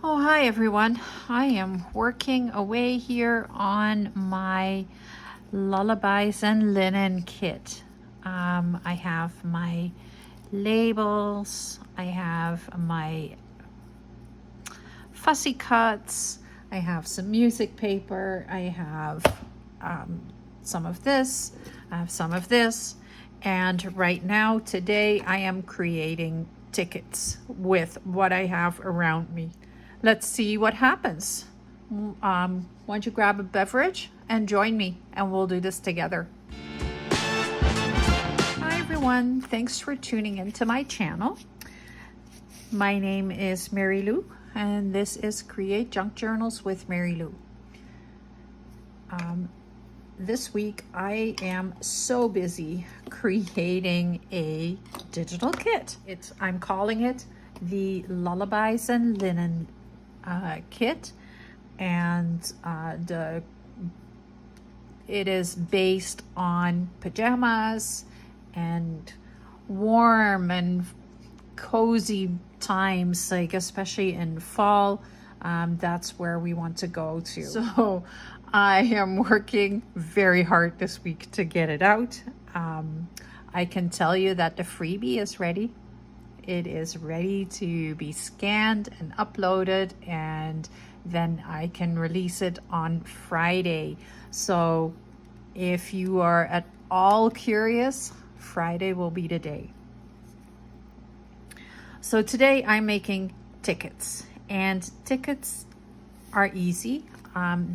Oh, hi everyone. I am working away here on my Lullabies and Linen kit. I have my labels, I have my fussy cuts, I have some music paper, I have some of this, I have some of this, and right now, today, I am creating tickets with what I have around me. Let's see what happens. Why don't you grab a beverage and join me and we'll do this together. Hi everyone, thanks for tuning into my channel. My name is Marylou and this is Create Junk Journals with Marylou. This week I am so busy creating a digital kit. I'm calling it the Lullabies and Linen kit, and it is based on pajamas and warm and cozy times, like especially in fall. That's where we want to go to. So I am working very hard this week to get it out. I can tell you that the freebie is ready. It is ready to be scanned and uploaded, and then I can release it on Friday. So if you are at all curious, Friday will be the day. So today I'm making tickets, and tickets are easy.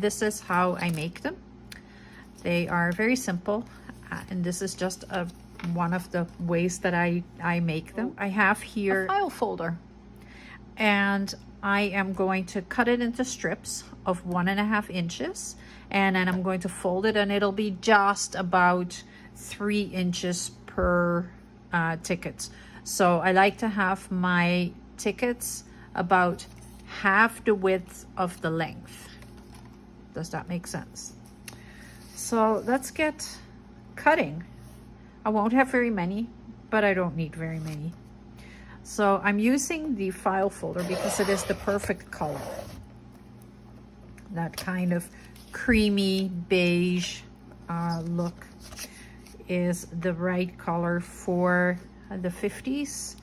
This is how I make them. They are very simple, and this is just one of the ways that I make them. I have here a file folder, and I am going to cut it into strips of 1.5 inches, and then I'm going to fold it, and it'll be just about 3 inches per ticket. So I like to have my tickets about half the width of the length. Does that make sense? So let's get cutting. I won't have very many, but I don't need very many. So I'm using the file folder because it is the perfect color. That kind of creamy beige look is the right color for the 50s.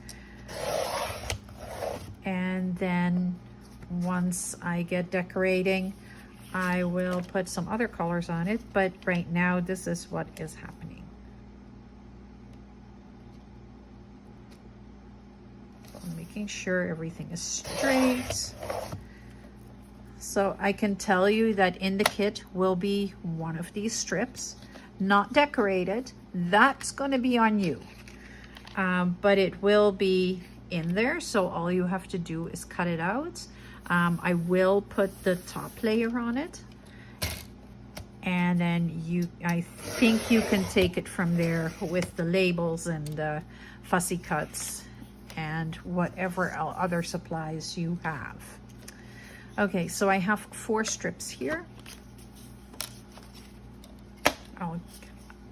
And then once I get decorating, I will put some other colors on it, but right now this is what is happening. Making sure everything is straight. So I can tell you that in the kit will be one of these strips, not decorated. That's going to be on you, but it will be in there. So all you have to do is cut it out. I will put the top layer on it, and then I think you can take it from there with the labels and the fussy cuts and whatever other supplies you have. Okay, so I have 4 strips here. Oh,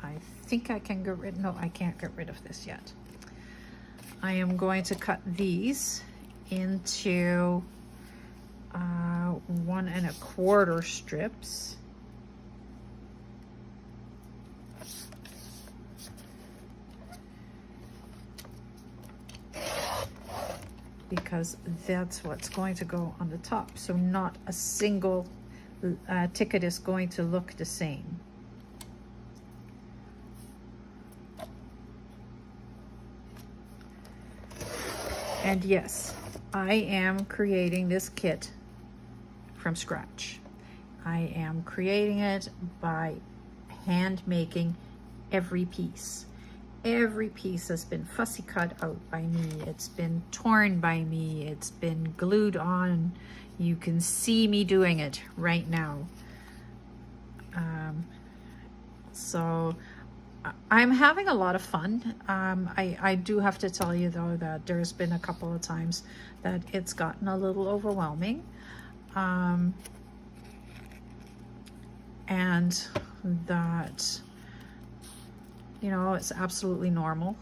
I think I can get rid, no, I can't get rid of this yet. I am going to cut these into 1 1/4 strips. Because that's what's going to go on the top. So not a single ticket is going to look the same. And yes, I am creating this kit from scratch. I am creating it by hand making every piece. Every piece has been fussy cut out by me. It's been torn by me. It's been glued on. You can see me doing it right now. So I'm having a lot of fun. I do have to tell you though that there's been a couple of times that it's gotten a little overwhelming. And that, you know, it's absolutely normal.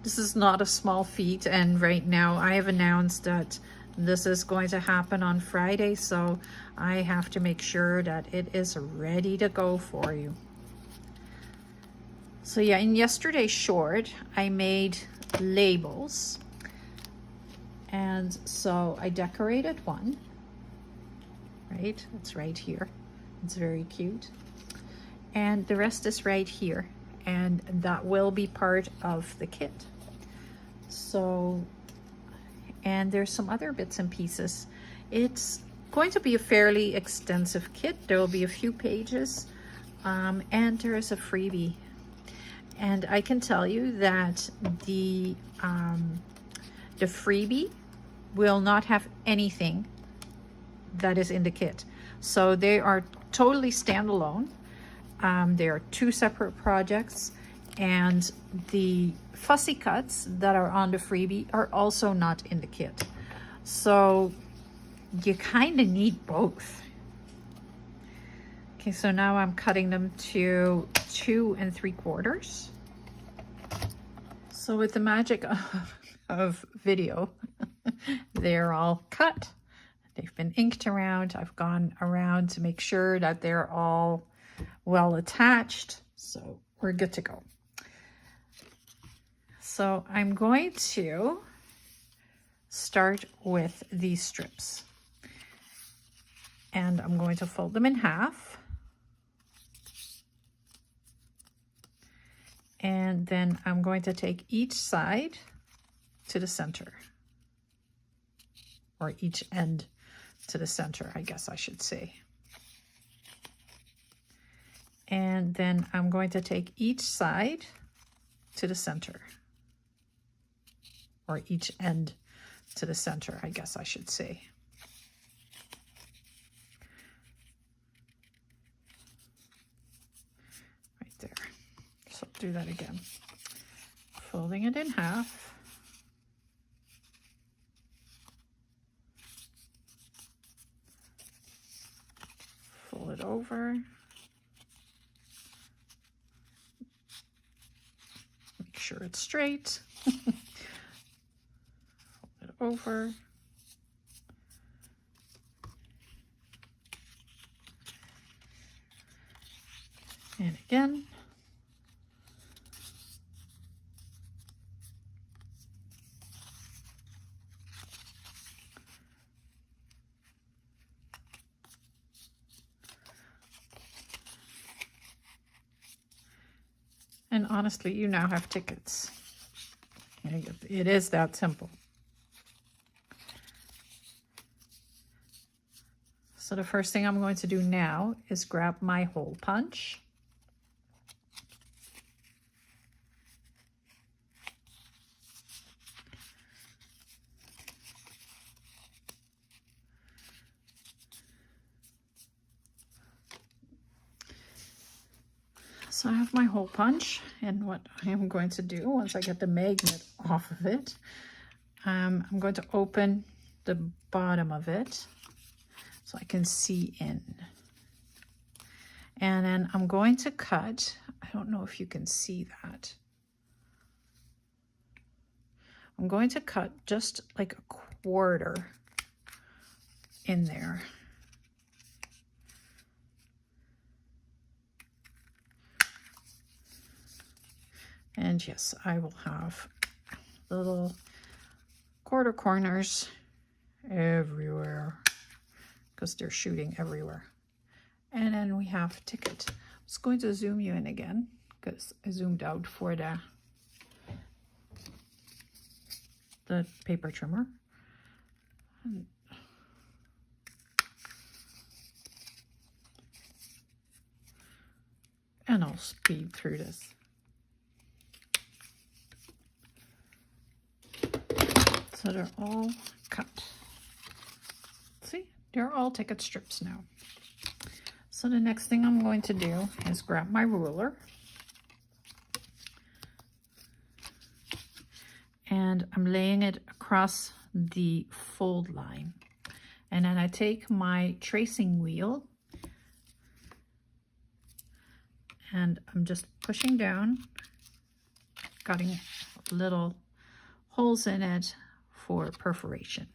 This is not a small feat, and right now I have announced that This is going to happen on Friday, so I have to make sure that it is ready to go for you. So yeah, in yesterday's short, I made labels. And so I decorated one, right? It's right here. It's very cute. And the rest is right here. And that will be part of the kit. So, and there's some other bits and pieces. It's going to be a fairly extensive kit. There will be a few pages, and there is a freebie. And I can tell you that the freebie will not have anything that is in the kit. So they are totally standalone. They are two separate projects, and the fussy cuts that are on the freebie are also not in the kit. So you kind of need both. Okay, so now I'm cutting them to 2 3/4. So with the magic of video, they're all cut. They've been inked around. I've gone around to make sure that they're all well attached. So we're good to go. So I'm going to start with these strips. And I'm going to fold them in half. And then I'm going to take each side to the center. Or each end to the center, I guess I should say. And then I'm going to take each side to the center. Or each end to the center, I guess I should say. Right there. So do that again. Folding it in half. Fold it over. Make sure it's straight. Fold it over. And again. And honestly, you now have tickets. It is that simple. So the first thing I'm going to do now is grab my hole punch. So I have my hole punch, and what I am going to do once I get the magnet off of it, I'm going to open the bottom of it so I can see in. And then I'm going to cut, I don't know if you can see that. I'm going to cut just like 1/4 in there. And yes, I will have little 1/4 corners everywhere because they're shooting everywhere. And then we have ticket. I'm just going to zoom you in again because I zoomed out for the paper trimmer. And I'll speed through this. So they're all cut. See, they're all ticket strips now. So the next thing I'm going to do is grab my ruler. And I'm laying it across the fold line. And then I take my tracing wheel and I'm just pushing down, cutting little holes in it for perforation.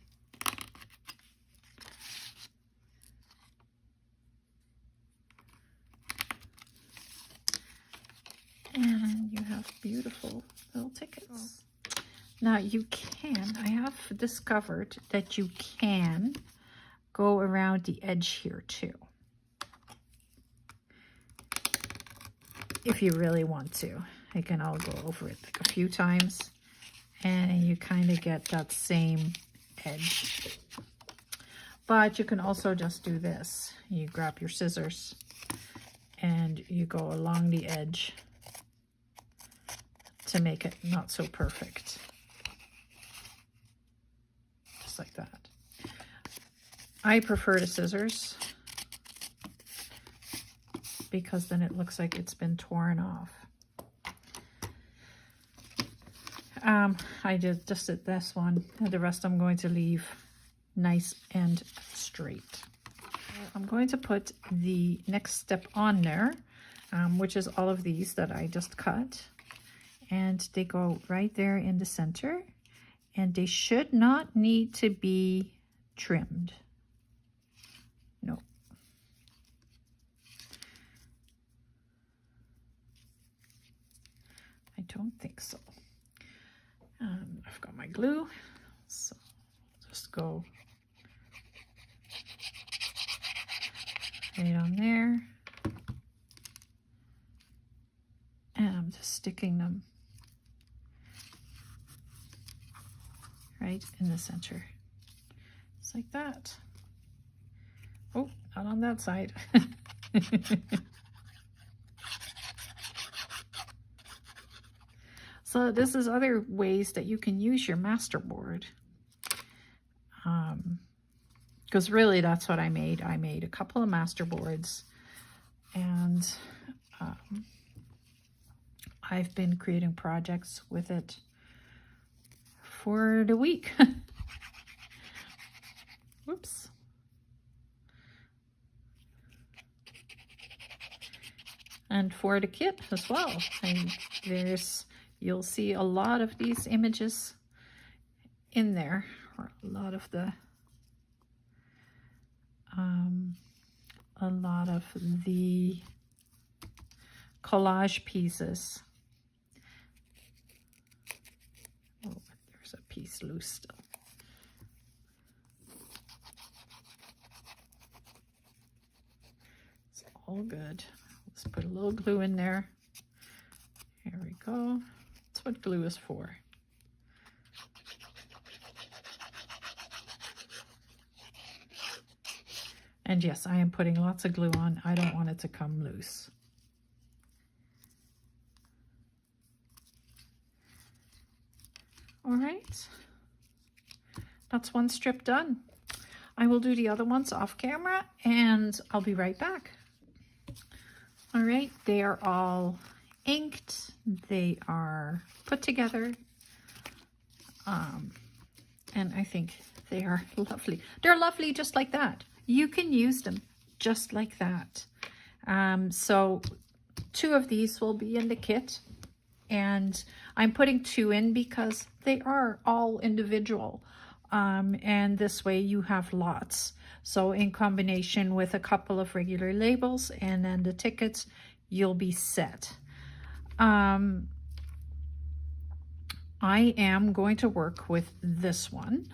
have beautiful little tickets. Now I have discovered that you can go around the edge here too, if you really want to. I'll go over it like a few times, and you kind of get that same edge. But you can also just do this. You grab your scissors and you go along the edge to make it not so perfect. Just like that. I prefer the scissors because then it looks like it's been torn off. I just did this one, and the rest I'm going to leave nice and straight. I'm going to put the next step on there, which is all of these that I just cut, and they go right there in the center, and they should not need to be trimmed. No. I don't think so. I've got my glue, so just go right on there, and I'm just sticking them right in the center, just like that. Oh, not on that side. So this is other ways that you can use your masterboard. Because really that's what I made. I made a couple of masterboards, and I've been creating projects with it for the week. Whoops. And for the kit as well. And you'll see a lot of these images in there, or a lot of the collage pieces. Oh, there's a piece loose still. It's all good. Let's put a little glue in there. Here we go. That's what glue is for. And yes, I am putting lots of glue on. I don't want it to come loose. All right, that's one strip done. I will do the other ones off camera, and I'll be right back. All right, they are all inked. They are put together. And I think they are lovely. They're lovely just like that. You can use them just like that. So 2 of these will be in the kit, and I'm putting 2 in because they are all individual. And this way you have lots. So in combination with a couple of regular labels and then the tickets, you'll be set. I am going to work with this one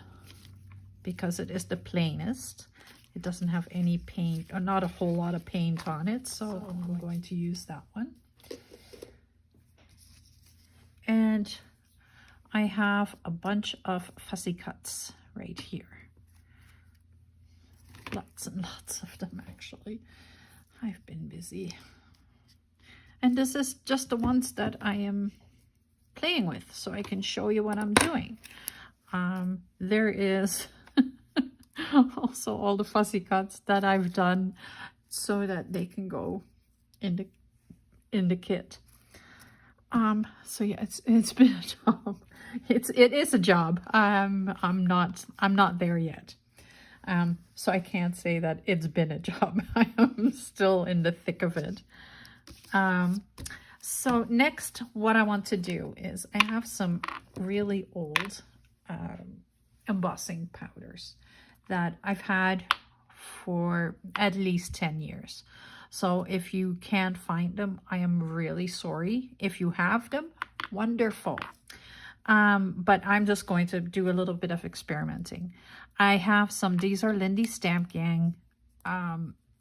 because it is the plainest. It doesn't have any paint, or not a whole lot of paint on it, so I'm going to use that one. And I have a bunch of fussy cuts right here. Lots and lots of them, actually. I've been busy. And this is just the ones that I am playing with, so I can show you what I'm doing. There is also all the fussy cuts that I've done so that they can go in the kit. So yeah, it's been a job. It is a job. I'm not there yet. So I can't say that it's been a job. I am still in the thick of it. So next, what I want to do is I have some really old embossing powders that I've had for at least 10 years. So if you can't find them, I am really sorry. If you have them, wonderful. But I'm just going to do a little bit of experimenting. I have some, these are Lindy Stamp Gang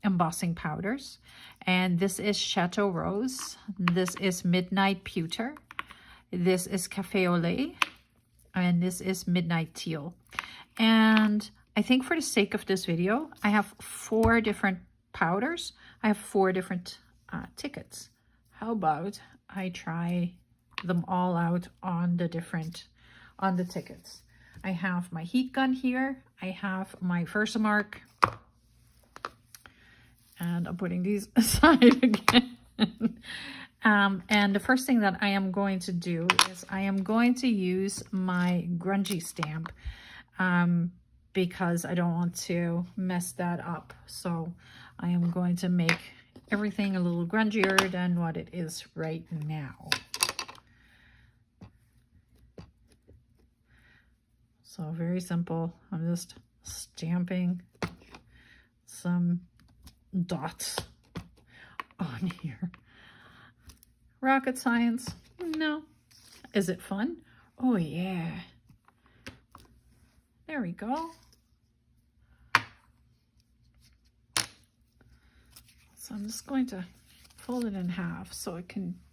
embossing powders. And this is Chateau Rose. This is Midnight Pewter. This is Cafe au Lait. And this is Midnight Teal. And I think for the sake of this video, I have 4 different powders. I have 4 different tickets. How about I try them all out on the tickets. I have my heat gun here. I have my Versamark. And I'm putting these aside again. And the first thing that I am going to do is I am going to use my grungy stamp because I don't want to mess that up. So I am going to make everything a little grungier than what it is right now. So very simple. I'm just stamping some dots on here. Rocket science? No. Is it fun? Oh yeah. There we go. So I'm just going to fold it in half so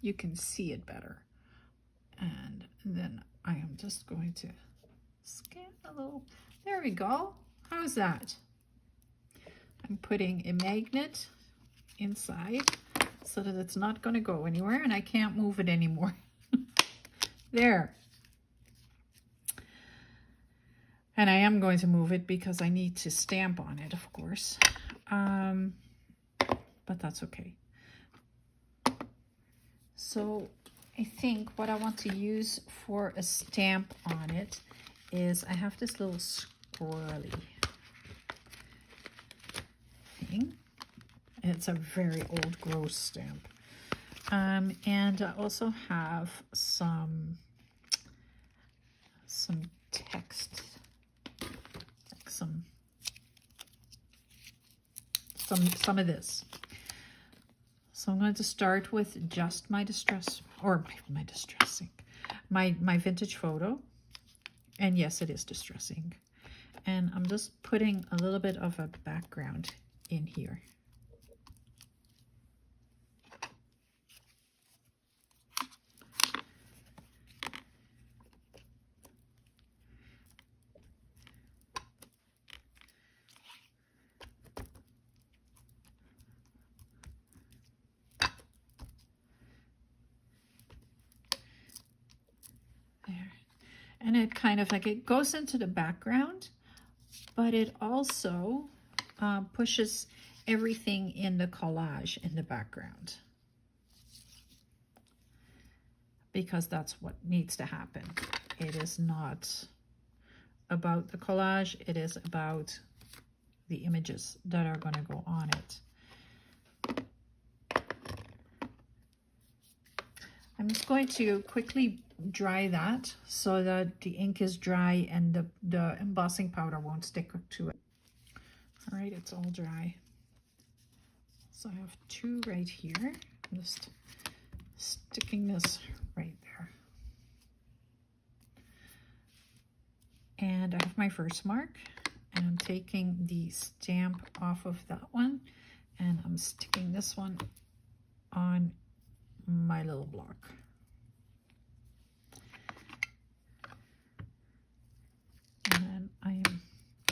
you can see it better. And then I am just going to scan a little. There we go. How's that? I'm putting a magnet inside so that it's not going to go anywhere and I can't move it anymore. There. And I am going to move it because I need to stamp on it, of course. But that's okay. So I think what I want to use for a stamp on it is I have this little squirrely thing. It's a very old gross stamp. And I also have some text, like some of this. So I'm going to start with just my distress, or my distressing, my vintage photo. And yes, it is distressing. And I'm just putting a little bit of a background in here. And it kind of like, it goes into the background, but it also pushes everything in the collage in the background. Because that's what needs to happen. It is not about the collage, it is about the images that are going to go on it. I'm just going to quickly dry that so that the ink is dry and the embossing powder won't stick to it. All right, it's all dry. So I have 2 right here. I'm just sticking this right there. And I have my Versamark, and I'm taking the stamp off of that one, and I'm sticking this one on my little block. And then I am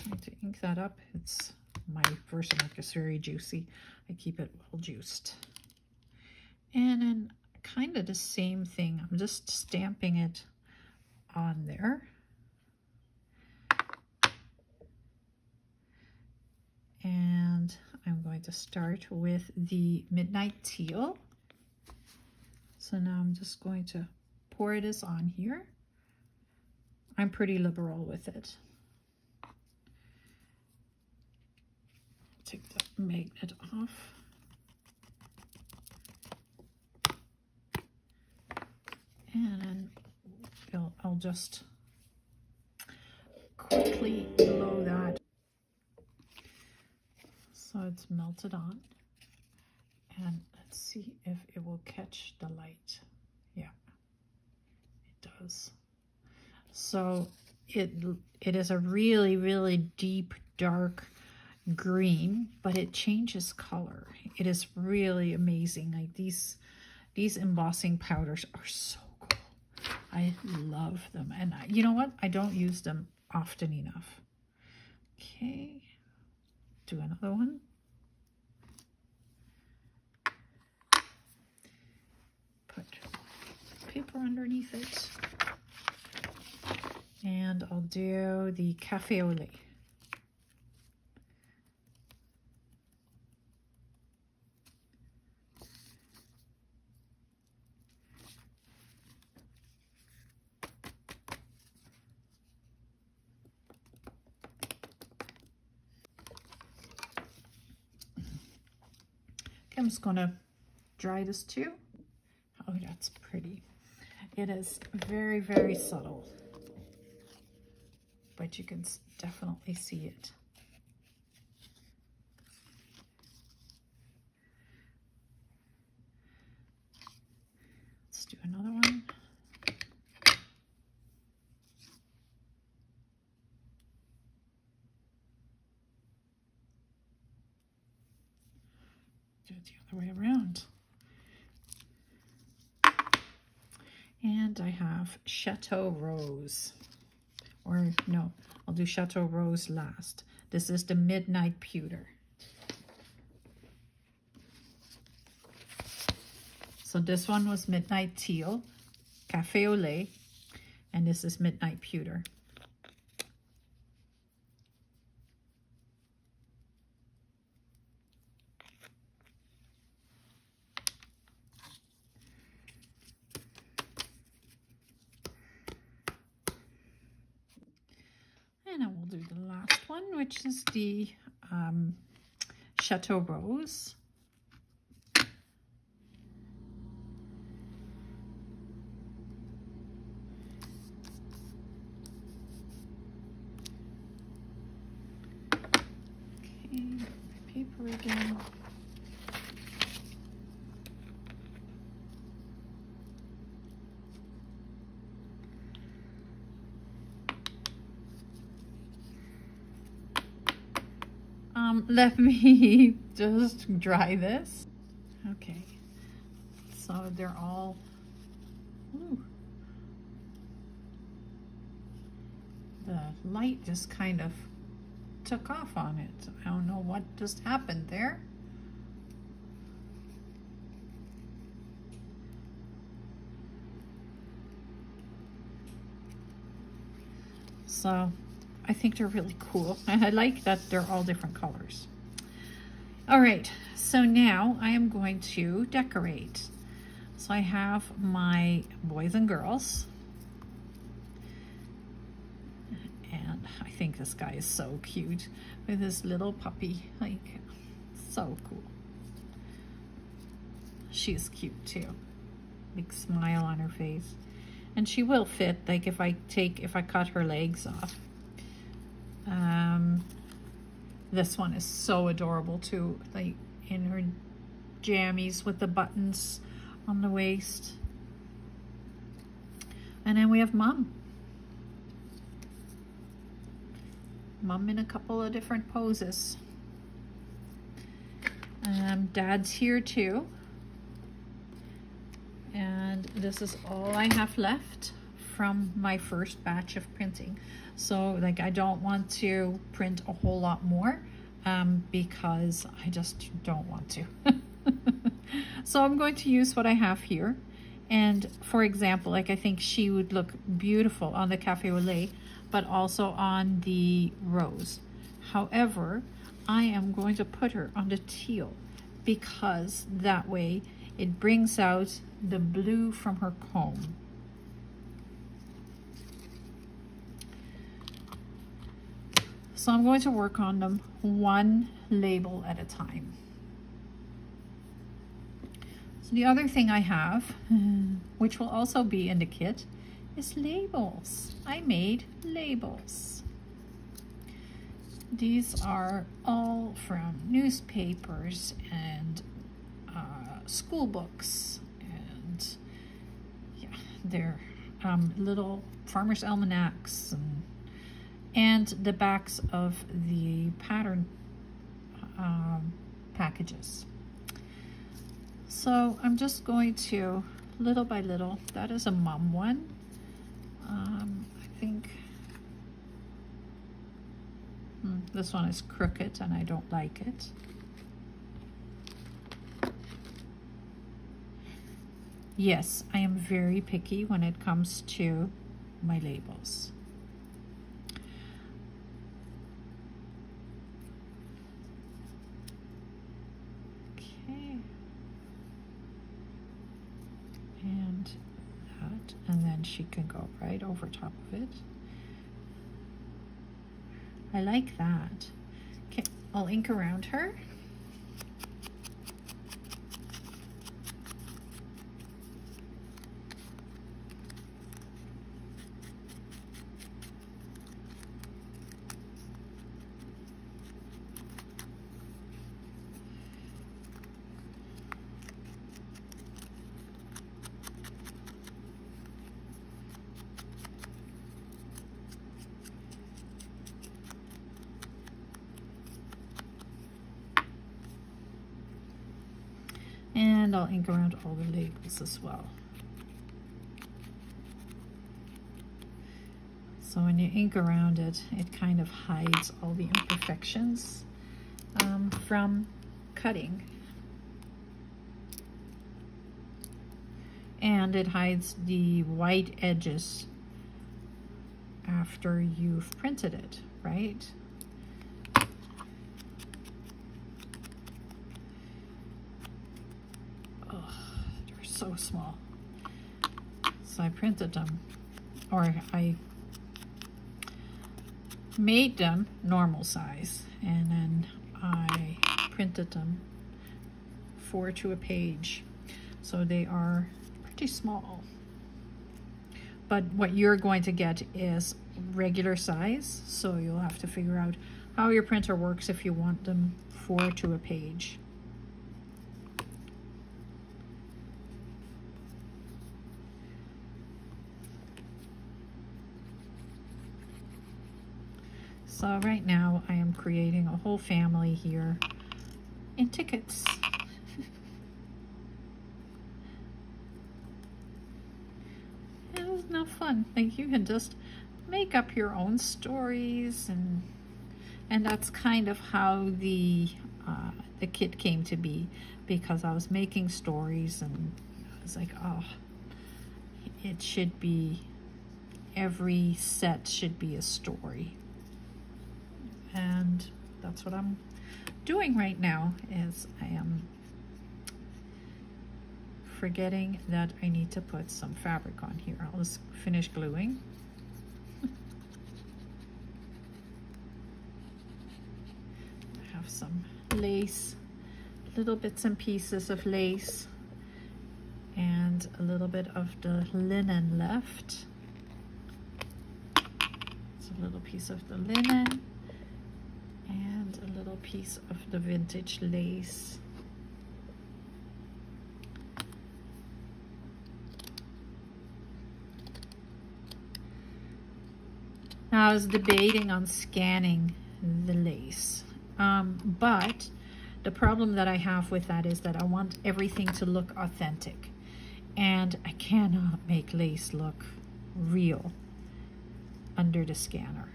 going to ink that up. It's my Versamark is very juicy. I keep it well juiced. And then kind of the same thing. I'm just stamping it on there. And I'm going to start with the Midnight Teal. So now I'm just going to pour this on here. I'm pretty liberal with it. Take the magnet off. And I'll just quickly blow that so it's melted on. And let's see if it will catch the light. Yeah. does. So it is a really, really deep, dark green, but it changes color. It is really amazing. Like these embossing powders are so cool. I love them. And you know what? I don't use them often enough. Okay, do another one. Put paper underneath it. And I'll do the cafe au lait. I'm just gonna dry this too. Oh, that's pretty. It is very, very subtle, but you can definitely see it. Let's do another one. Do it the other way around. And I have Chateau Rose. Or no, I'll do Chateau Rose last. This is the Midnight Pewter. So this one was Midnight Teal, Cafe au lait, and this is Midnight Pewter. And I will do the last one, which is the Chateau Rose. Okay, my paper again. Let me just dry this. Okay, so they're all, ooh. The light just kind of took off on it. I don't know what just happened there. So I think they're really cool. And I like that they're all different colors. All right, so now I am going to decorate. So I have my boys and girls. And I think this guy is so cute with his little puppy. Like, so cool. She's cute too. Big smile on her face. And she will fit, like if I cut her legs off. This one is so adorable too, like in her jammies with the buttons on the waist. And then we have Mom. Mom in a couple of different poses. Dad's here too. And this is all I have left from my first batch of printing. So like I don't want to print a whole lot more because I just don't want to. So I'm going to use what I have here. And for example, like I think she would look beautiful on the Cafe au lait, but also on the rose. However, I am going to put her on the teal because that way it brings out the blue from her comb. So I'm going to work on them one label at a time. So the other thing I have, which will also be in the kit, is labels. I made labels. These are all from newspapers and school books, and yeah, they're little farmer's almanacs and the backs of the pattern packages. So I'm just going to, little by little, that is a mom one. I think this one is crooked and I don't like it. Yes, I am very picky when it comes to my labels. Okay. And that, and then she can go right over top of it. I like that. Okay, I'll ink around her. And I'll ink around all the labels as well. So when you ink around it, it kind of hides all the imperfections from cutting. And it hides the white edges after you've printed it, right? So small. So I printed them, or I made them normal size, and then I printed them 4 to a page. So they are pretty small. But what you're going to get is regular size, so you'll have to figure out how your printer works if you want them 4 to a page. So right now I am creating a whole family here in tickets. It was not fun. Like, you can just make up your own stories, and that's kind of how the kit came to be, because I was making stories and I was like, oh, it should be, every set should be a story. And that's what I'm doing right now, is I am forgetting that I need to put some fabric on here. I'll just finish gluing. I have some lace, little bits and pieces of lace, and a little bit of the linen left. It's a little piece of the linen and a little piece of the vintage lace. Now I was debating on scanning the lace, but the problem that I have with that is that I want everything to look authentic, and I cannot make lace look real under the scanner.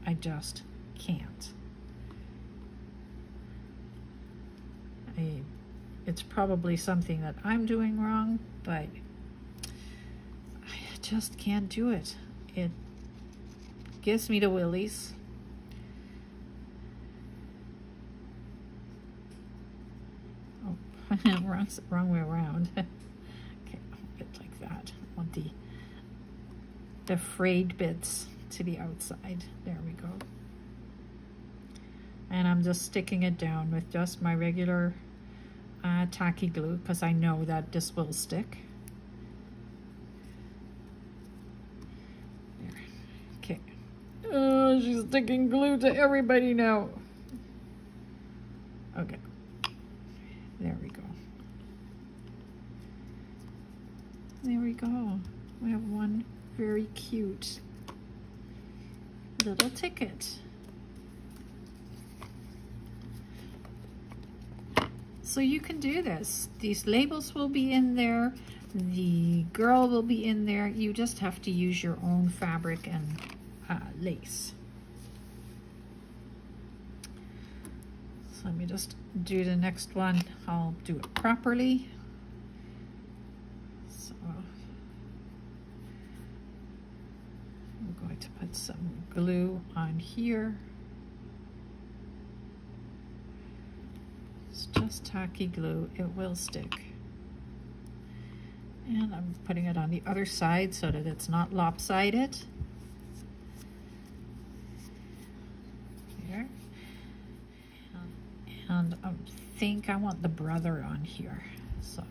I just can't. It's probably something that I'm doing wrong, but I just can't do it. It gives me the willies. Oh, wrong way around. Okay, a bit like that. I want the frayed bits to the outside. There we go. And I'm just sticking it down with just my regular tacky glue, because I know that this will stick. There. Okay. Oh, she's sticking glue to everybody now. Okay. There we go. There we go. We have one Very cute little ticket. So you can do this. These labels will be in there. The girl will be in there. You just have to use your own fabric and lace. So let me just do the next one. I'll do it properly. So I'm going to put some glue on here. It's just tacky glue. It will stick. And I'm putting it on the other side so that it's not lopsided. Here. And I think I want the brother on here. So,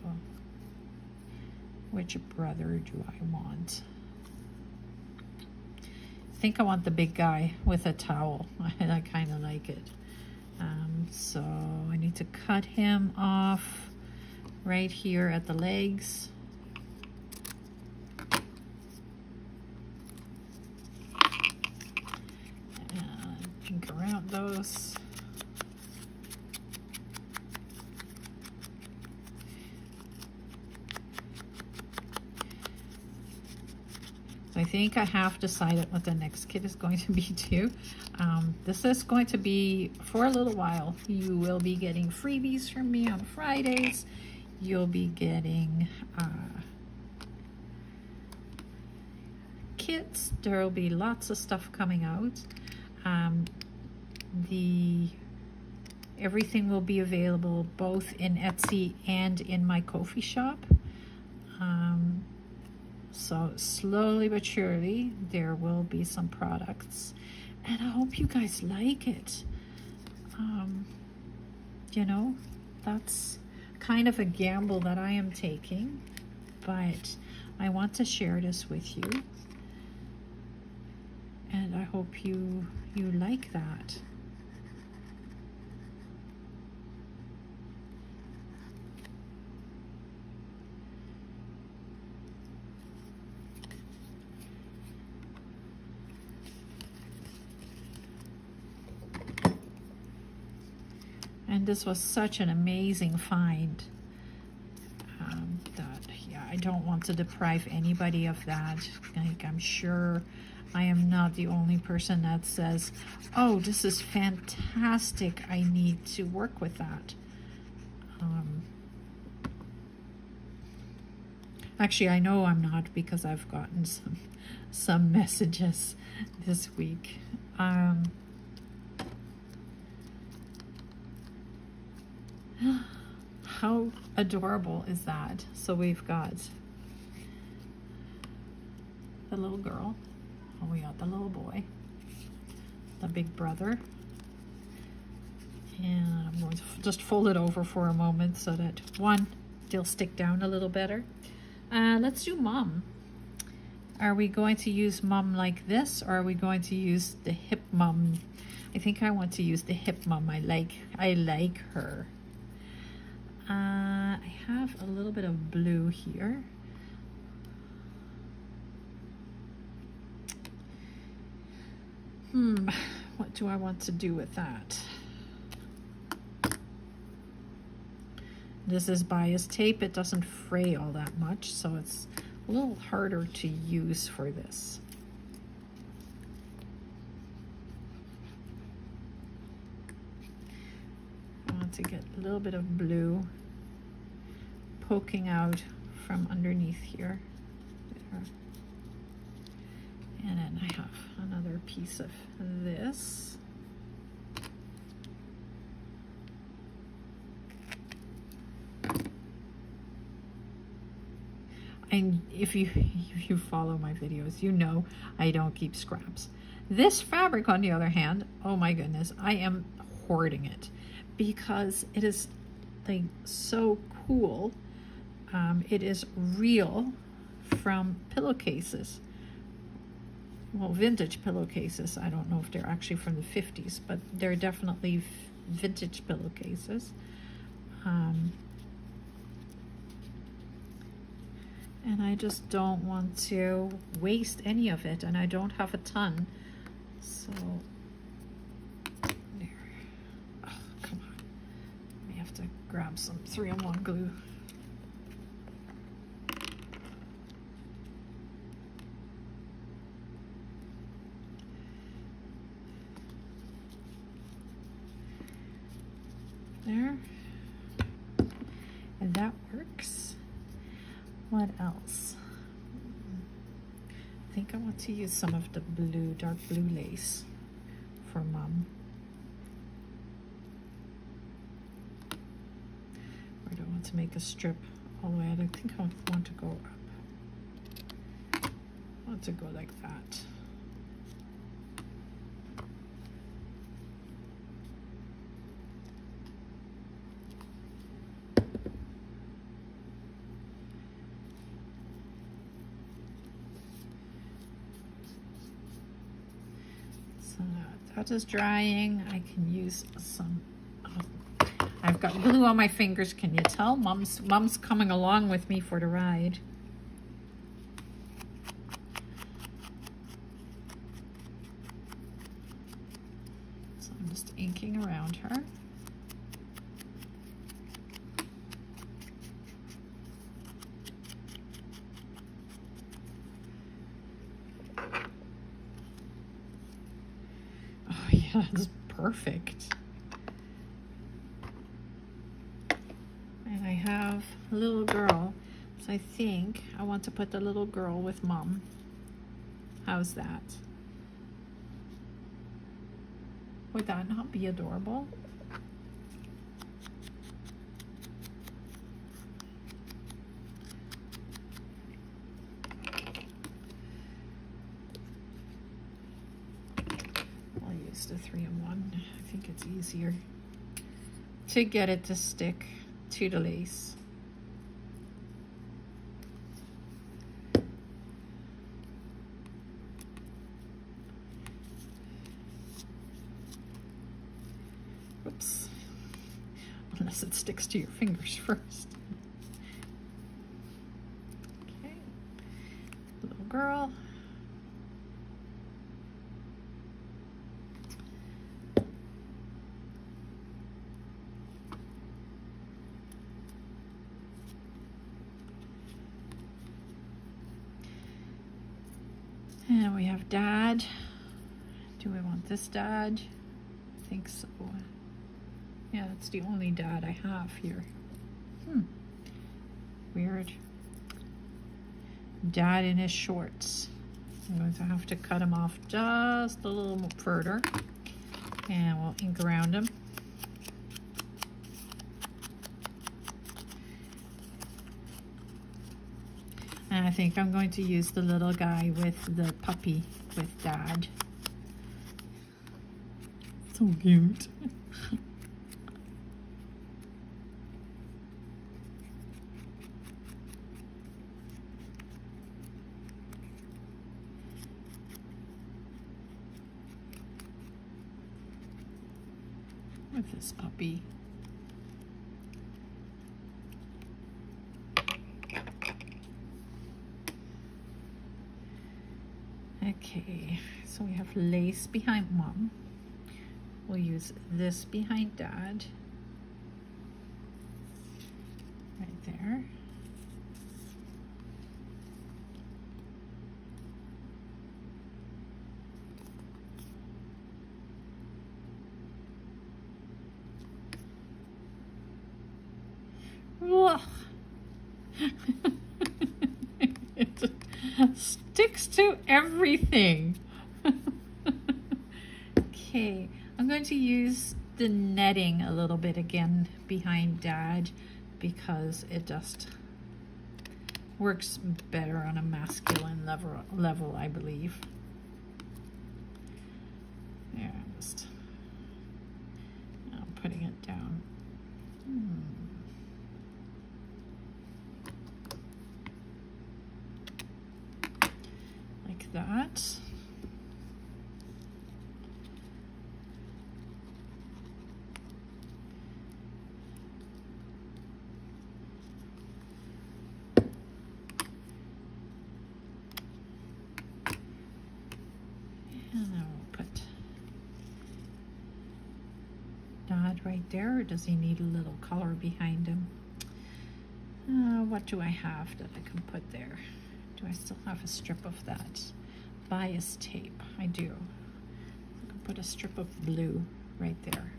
which brother do I want? I think I want the big guy with a towel. I kind of like it. So I need to cut him off right here at the legs. And pink around those. I think I have decided what the next kit is going to be too. This is going to be for a little while. You will be getting freebies from me on Fridays. You'll be getting kits. There will be lots of stuff coming out. Everything will be available both in Etsy and in my Ko-fi shop. So slowly but surely there will be some products, and I hope you guys like it. You know, that's kind of a gamble that I am taking, but I want to share this with you, and I hope you like that. And this was such an amazing find that, yeah, I don't want to deprive anybody of that. Like, I'm sure I am not the only person that says, oh, this is fantastic, I need to work with that. Actually, I know I'm not, because I've gotten some messages this week. How adorable is that? So we've got the little girl, and we got the little boy, the big brother, and I'm going to just fold it over for a moment so that they'll stick down a little better. Let's do mom. Are we going to use mom like this, or are we going to use the hip mom? I think I want to use the hip mom. I like her. I have a little bit of blue here. What do I want to do with that? This is bias tape. It doesn't fray all that much, so it's a little harder to use for this. I want to get a little bit of blue poking out from underneath here. There. And then I have another piece of this. And if you follow my videos, you know I don't keep scraps. This fabric, on the other hand, oh my goodness, I am hoarding it because it is like so cool. It is real from pillowcases. Well, vintage pillowcases. I don't know if they're actually from the 50s, but they're definitely vintage pillowcases. And I just don't want to waste any of it, and I don't have a ton. So, there. Oh, come on. We have to grab some 3-in-1 glue. There. And that works. What else? I think I want to use some of the blue, dark blue lace for Mom. Or do I want to make a strip all the way out? I think I want to go up. I want to go like that. So that is drying. I can use some. I've got glue on my fingers. Can you tell? Mom's coming along with me for the ride. So I'm just inking around her. Oh yeah, it's perfect. And I have a little girl, so I think I want to put the little girl with Mom. How's that? Would that not be adorable? I'll use the 3-in-1. I think it's easier to get it to stick to the lace. Oops. Unless it sticks to your fingers first. Okay. Little girl. And we have Dad. Do we want this Dad? I think so. Yeah, it's the only Dad I have here. Weird. Dad in his shorts. I'm going to have to cut him off just a little further. And we'll ink around him. And I think I'm going to use the little guy with the puppy with Dad. So cute. With this puppy. Okay, so we have lace behind Mom. We'll use this behind Dad. Right there. Whoa. It sticks to everything. Okay, I'm going to use the netting a little bit again behind Dad because it just works better on a masculine level, I believe. There, I'm putting it down. Like that. And then we'll put Dad right there, or does he need a little color behind him? What do I have that I can put there? Do I still have a strip of that bias tape? I do. I can put a strip of blue right there.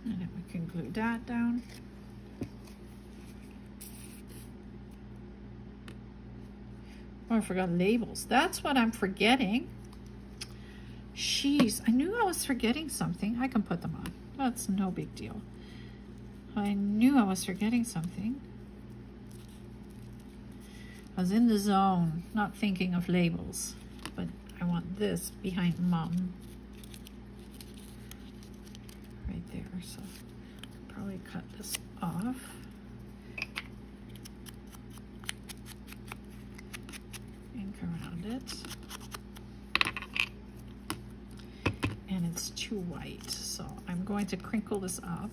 And then we can glue that down. Oh, I forgot labels. That's what I'm forgetting. Jeez, I knew I was forgetting something. I can put them on. That's no big deal. I knew I was forgetting something. I was in the zone, not thinking of labels. But I want this behind Mom. Right there, so I'll probably cut this off. Ink around it. And it's too white, so I'm going to crinkle this up.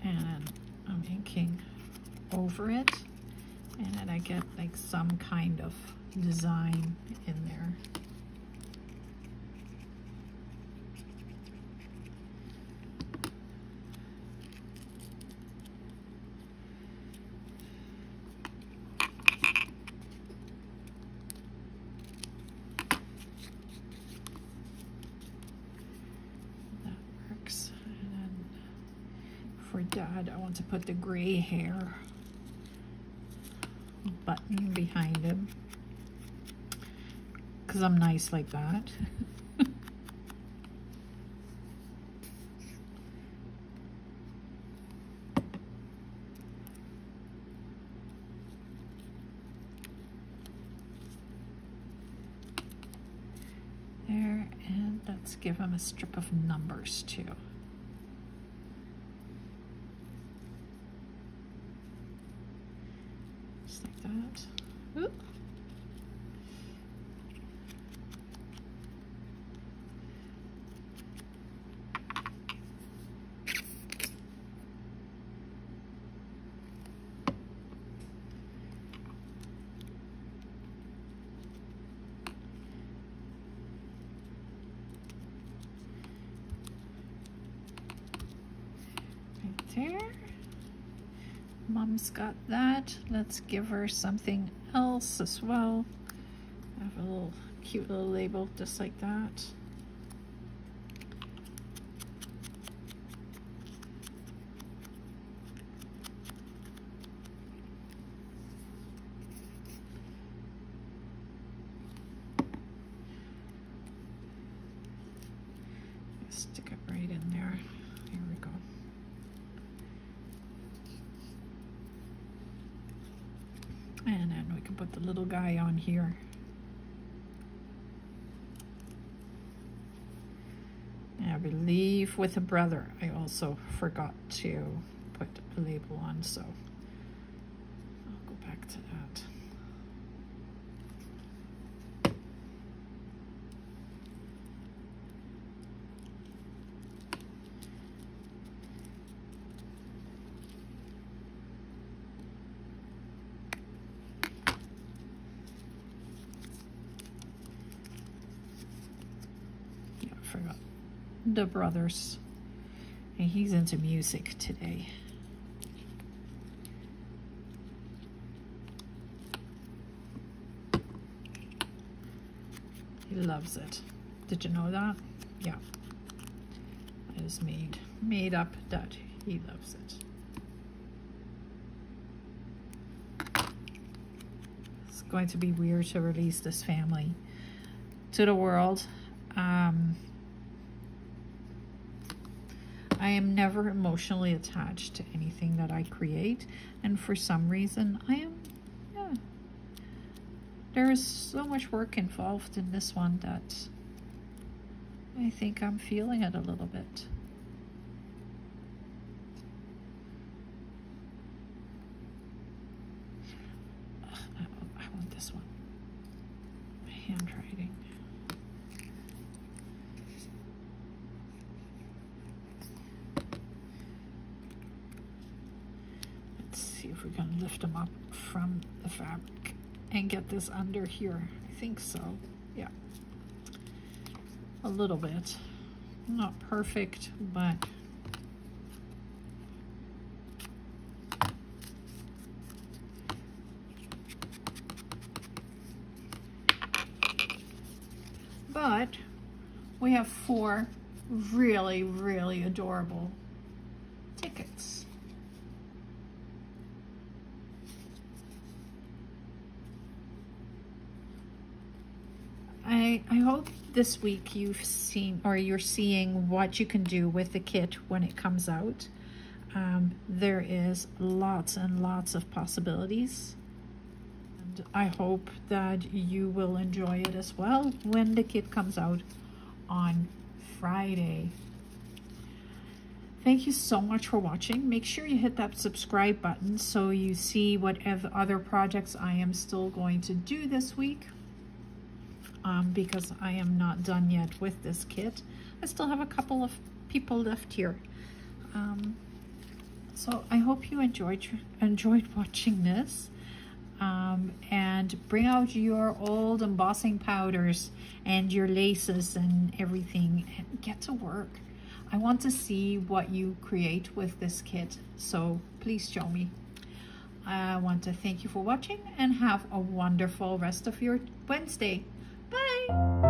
And I'm inking over it. And then I get like some kind of design in there. For Dad, I want to put the gray hair button behind him because I'm nice like that. There, and let's give him a strip of numbers too. That. Oop. Right there. Mom's got that. Let's give her something else as well. I have a little cute little label just like that. Stick it right in there. Here we go. And then we can put the little guy on here. And I believe with a brother, I also forgot to put a label on, so I'll go back to that. Forgot the brothers, and he's into music today. He loves it. Did you know that? Yeah, it is made up that he loves it. It's going to be weird to release this family to the world. I am never emotionally attached to anything that I create, and for some reason there is so much work involved in this one that I think I'm feeling it a little bit. see if we can lift them up from the fabric and get this under here. I think so. Yeah. A little bit. Not perfect, but we have 4 really, really adorable tickets. I hope this week you've seen, or you're seeing, what you can do with the kit when it comes out. There is lots and lots of possibilities. And I hope that you will enjoy it as well when the kit comes out on Friday. Thank you so much for watching. Make sure you hit that subscribe button so you see whatever other projects I am still going to do this week. Because I am not done yet with this kit. I still have a couple of people left here. So I hope you enjoyed watching this. And bring out your old embossing powders and your laces and everything and get to work. I want to see what you create with this kit, so please show me. I want to thank you for watching and have a wonderful rest of your Wednesday. Bye!